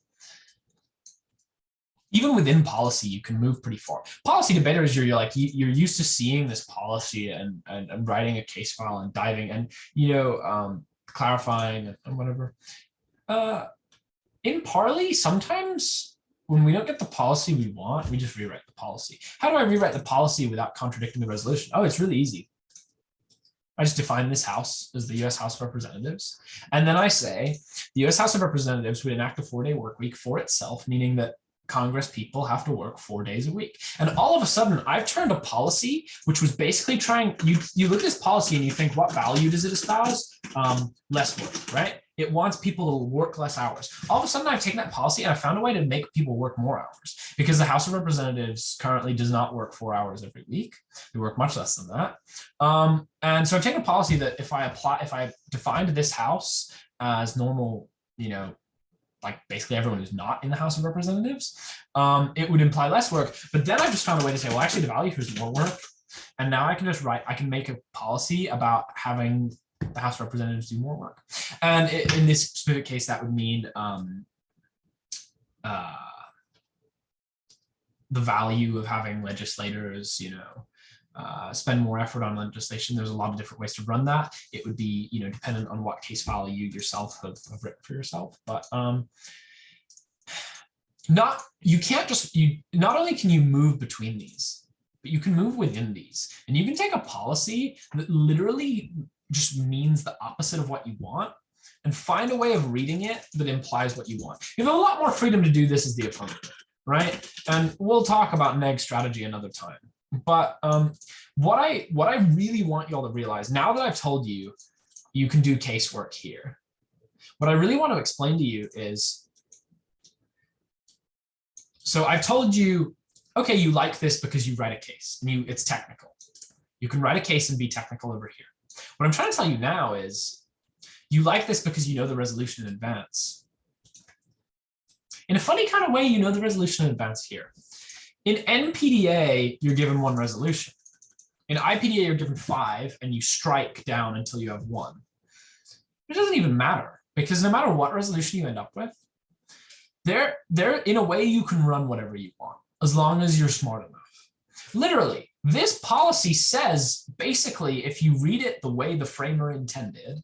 Even within policy, you can move pretty far. Policy debaters, you're used to seeing this policy and writing a case file and diving and, you know, clarifying and whatever. In Parli, sometimes when we don't get the policy we want, we just rewrite the policy. How do I rewrite the policy without contradicting the resolution? Oh, it's really easy. I just define this house as the U.S. House of Representatives. And then I say the U.S. House of Representatives would enact a 4-day work week for itself, meaning that Congress people have to work 4 days a week. And all of a sudden, I've turned a policy, which was basically trying, you look at this policy and you think, what value does it espouse? Less work, right? It wants people to work less hours. All of a sudden, I've taken that policy and I found a way to make people work more hours, because the House of Representatives currently does not work 4 hours every week. They work much less than that. And so I've taken a policy that if I defined this house as normal, you know, like basically everyone who's not in the House of Representatives, it would imply less work. But then I just found a way to say, well, actually the value here is more work. And now I can just I can make a policy about having the House of Representatives do more work. And in this specific case, that would mean the value of having legislators, you know, spend more effort on legislation. There's a lot of different ways to run that. It would be, you know, dependent on what case file you yourself have written for yourself. But not only can you move between these, but you can move within these. And you can take a policy that literally just means the opposite of what you want, and find a way of reading it that implies what you want. You have a lot more freedom to do this as the affirmative, right? And we'll talk about neg strategy another time. But what I really want y'all to realize, now that I've told you, you can do casework here, what I really want to explain to you is, so I've told you, okay, you like this because you write a case, and it's technical. You can write a case and be technical over here. What I'm trying to tell you now is, you like this because you know the resolution in advance. In a funny kind of way, you know the resolution in advance here. In NPDA, you're given one resolution. In IPDA, you're given 5, and you strike down until you have 1. It doesn't even matter, because no matter what resolution you end up with, there in a way you can run whatever you want, as long as you're smart enough. Literally, this policy says, basically, if you read it the way the framer intended,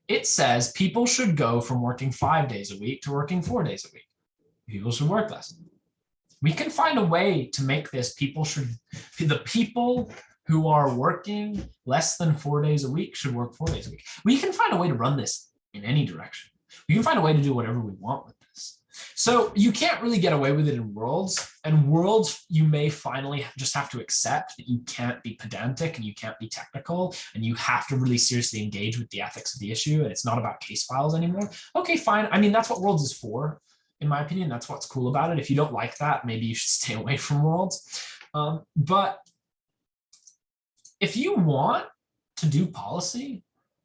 it says people should go from working 5 days a week to working 4 days a week. People should work less. We can find a way to make this the people who are working less than 4 days a week should work 4 days a week. We can find a way to run this in any direction. We can find a way to do whatever we want with this. So you can't really get away with it in worlds, and worlds you may finally just have to accept that you can't be pedantic and you can't be technical, and you have to really seriously engage with the ethics of the issue, and it's not about case files anymore. Okay, fine. I mean, that's what worlds is for. In my opinion, that's what's cool about it. If you don't like that, maybe you should stay away from worlds. But if you want to do policy,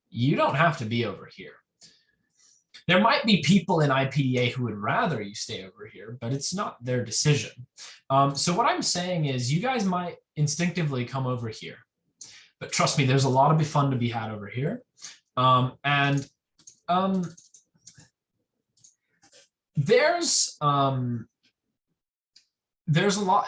you don't have to be over here. There might be people in IPDA who would rather you stay over here, but it's not their decision. So what I'm saying is, you guys might instinctively come over here, but trust me, there's a lot of fun to be had over here. There's a lot,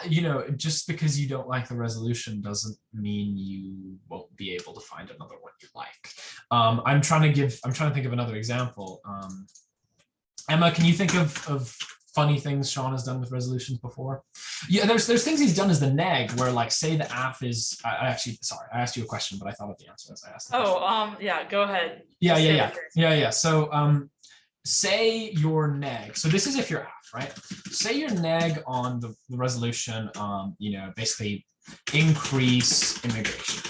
just because you don't like the resolution doesn't mean you won't be able to find another one you like. I'm trying to think of another example. Emma, can you think of funny things Sean has done with resolutions before? Yeah, there's things he's done as the neg, where, like, say the AF is, I asked you a question, but I thought of the answer as I asked. Yeah, go ahead. Yeah. So say your neg, so this is if you're AF, right? Say your neg on the resolution, basically increase immigration,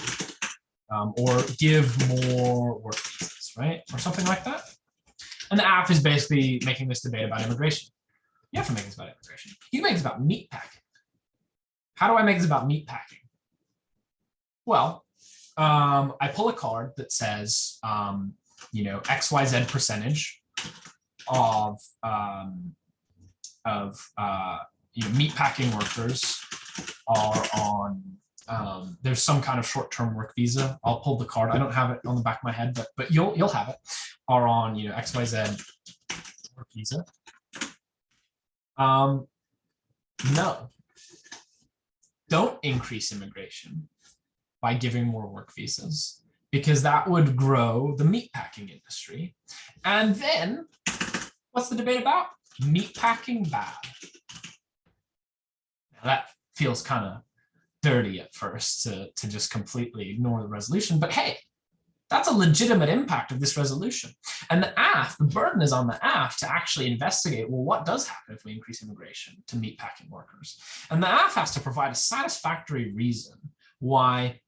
or give more work visas, right? Or something like that. And the AF is basically making this debate about immigration. You have to make this about immigration. You can make this about meat packing. How do I make this about meat packing? Well, I pull a card that says, XYZ percentage of meat packing workers are on, there's some kind of short-term work visa. I'll pull the card. I don't have it on the back of my head, but you'll have it. Are on XYZ work visa. No, don't increase immigration by giving more work visas, because that would grow the meatpacking industry. And then what's the debate about? Meatpacking bad. Now that feels kind of dirty at first to just completely ignore the resolution, but hey, that's a legitimate impact of this resolution. And the AF, the burden is on the AF to actually investigate, well, what does happen if we increase immigration to meatpacking workers? And the AF has to provide a satisfactory reason why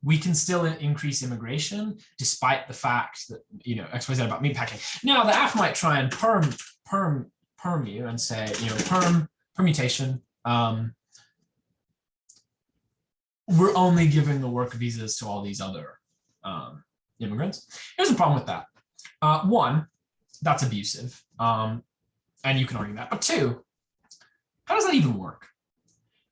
we can still increase immigration despite the fact that, XYZ about meatpacking. Now, the AF might try and perm you and say, permutation, we're only giving the work visas to all these other immigrants. Here's the problem with that. One, that's abusive, and you can argue that. But two, how does that even work?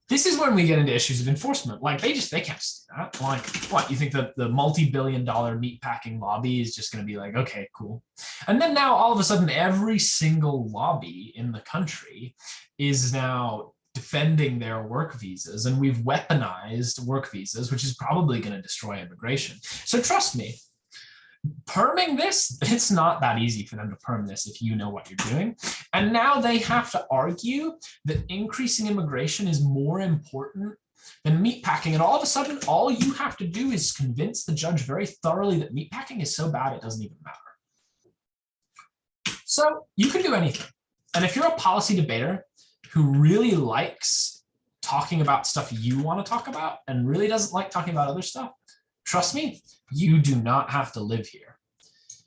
This is when we get into issues of enforcement. Like, they can't just do that. Like, what, you think that the multi-billion-dollar meatpacking lobby is just going to be like, okay, cool. And then now all of a sudden, every single lobby in the country is now defending their work visas, and we've weaponized work visas, which is probably going to destroy immigration. So trust me, perming this, it's not that easy for them to perm this if you know what you're doing. And now they have to argue that increasing immigration is more important than meatpacking. And all of a sudden, all you have to do is convince the judge very thoroughly that meatpacking is so bad it doesn't even matter. So you can do anything. And if you're a policy debater who really likes talking about stuff you want to talk about and really doesn't like talking about other stuff, trust me, you do not have to live here.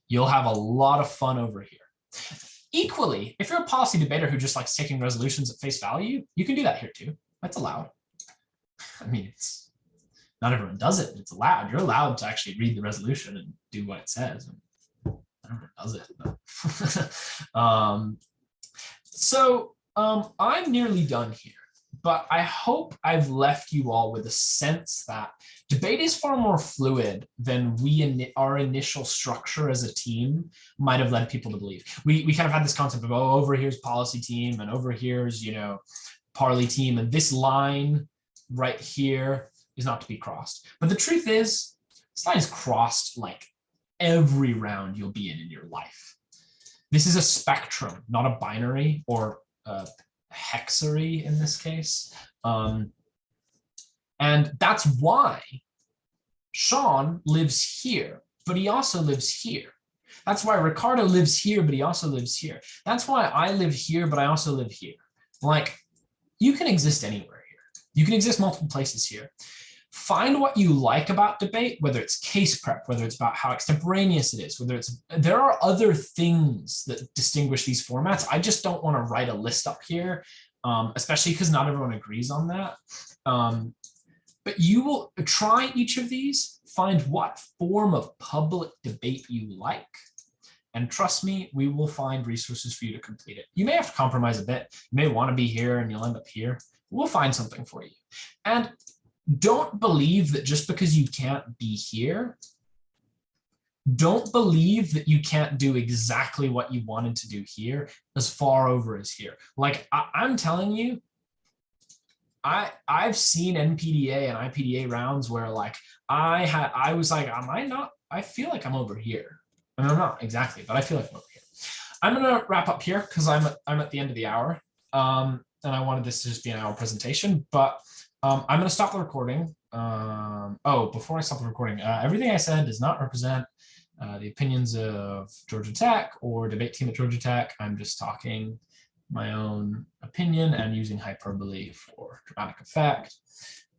You'll have a lot of fun over here. Equally, if you're a policy debater who just likes taking resolutions at face value, you can do that here too. That's allowed. I mean, it's not everyone does it, but it's allowed. You're allowed to actually read the resolution and do what it says. Not everyone does it. I'm nearly done here, but I hope I've left you all with a sense that debate is far more fluid than our initial structure as a team might have led people to believe. We kind of had this concept of, oh, over here's policy team and over here's, Parli team, and this line right here is not to be crossed. But the truth is, this line is crossed like every round you'll be in your life. This is a spectrum, not a binary or a hexary in this case. And that's why Sean lives here, but he also lives here. That's why Ricardo lives here, but he also lives here. That's why I live here, but I also live here. Like, you can exist anywhere here. You can exist multiple places here. Find what you like about debate, whether it's case prep, whether it's about how extemporaneous it is, there are other things that distinguish these formats. I just don't want to write a list up here, especially because not everyone agrees on that. But you will try each of these, find what form of public debate you like, and trust me, we will find resources for you to complete it. You may have to compromise a bit. You may want to be here and you'll end up here. We'll find something for you. And don't believe that just because you can't be here, don't believe that you can't do exactly what you wanted to do here as far over as here. Like, I'm telling you, I've seen NPDA and IPDA rounds where like I was like, am I not? I feel like I'm over here. And I'm not exactly, but I feel like I'm over here. I'm gonna wrap up here because I'm at the end of the hour. And I wanted this to just be an hour presentation, but I'm gonna stop the recording. Oh, before I stop the recording, everything I said does not represent the opinions of Georgia Tech or debate team at Georgia Tech. I'm just talking my own opinion and using hyperbole for dramatic effect.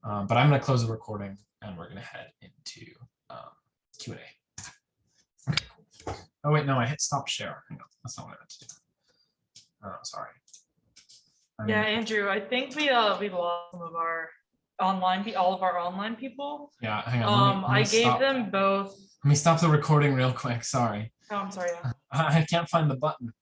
But I'm going to close the recording and we're going to head into Q&A. Okay, cool. Oh, wait, no, I hit stop share. Hang on, that's not what I meant to do. Oh, sorry. Yeah, Andrew, I think we lost some of our all of our online people. Yeah, hang on. Let me I gave stop. them both. Let me stop the recording real quick. Sorry. Oh, I'm sorry. Yeah. I can't find the button.